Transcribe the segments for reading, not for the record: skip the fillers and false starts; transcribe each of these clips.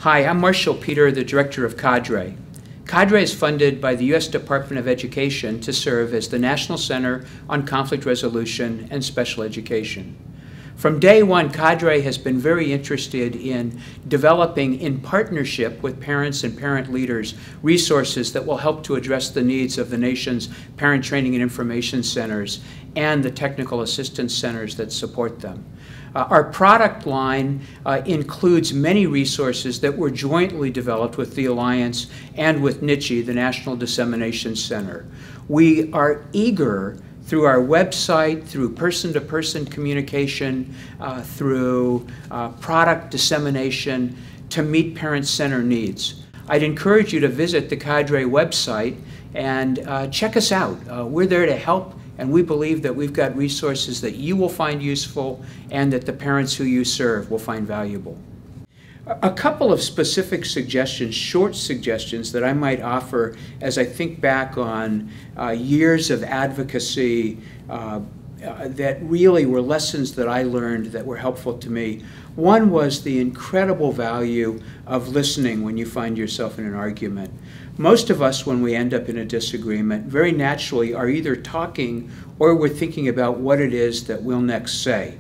Hi, I'm Marshall Peter, the Director of Cadre. Cadre is funded by the U.S. Department of Education to serve as the National Center on Conflict Resolution and Special Education. From day one, Cadre has been very interested in developing, in partnership with parents and parent leaders, resources that will help to address the needs of the nation's parent training and information centers and the technical assistance centers that support them. Our product line includes many resources that were jointly developed with the Alliance and with NICHE, the National Dissemination Center. We are eager through our website, through person-to-person communication, through product dissemination to meet parent-centered needs. I'd encourage you to visit the Cadre website and check us out. We're there to help, and we believe that we've got resources that you will find useful and that the parents who you serve will find valuable. A couple of specific suggestions, short suggestions that I might offer as I think back on years of advocacy that really were lessons that I learned that were helpful to me. One was the incredible value of listening when you find yourself in an argument. Most of us, when we end up in a disagreement, very naturally are either talking or we're thinking about what it is that we'll next say.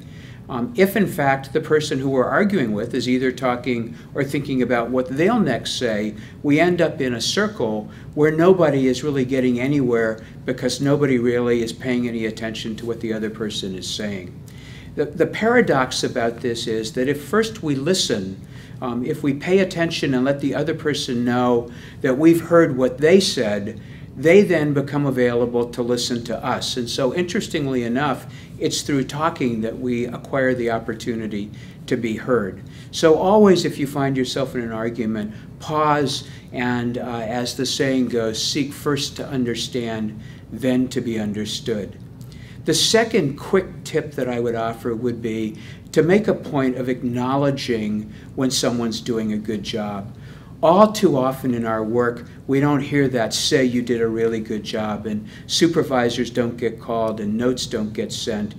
If in fact the person who we're arguing with is either talking or thinking about what they'll next say, we end up in a circle where nobody is really getting anywhere because nobody really is paying any attention to what the other person is saying. The paradox about this is that if first we listen, if we pay attention and let the other person know that we've heard what they said, they then become available to listen to us. And so interestingly enough, it's through talking that we acquire the opportunity to be heard. So always, if you find yourself in an argument, pause and, as the saying goes, seek first to understand, then to be understood. The second quick tip that I would offer would be to make a point of acknowledging when someone's doing a good job. All too often in our work, we don't hear that say you did a really good job, and supervisors don't get called and notes don't get sent.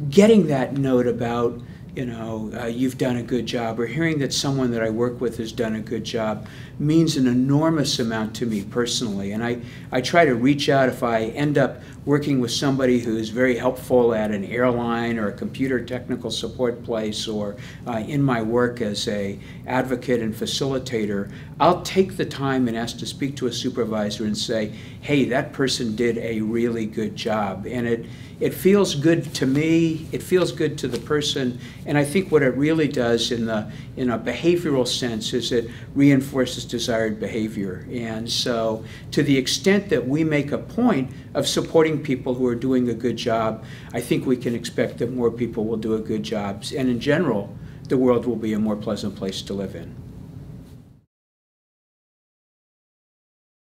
Getting that note about, you've done a good job, or hearing that someone that I work with has done a good job means an enormous amount to me personally. And I try to reach out if I end up working with somebody who's very helpful at an airline or a computer technical support place, or in my work as an advocate and facilitator, I'll take the time and ask to speak to a supervisor and say, hey, that person did a really good job. And it feels good to me, it feels good to the person, and I think what it really does in a behavioral sense is it reinforces desired behavior. And so to the extent that we make a point of supporting people who are doing a good job, I think we can expect that more people will do a good job. And in general, the world will be a more pleasant place to live in.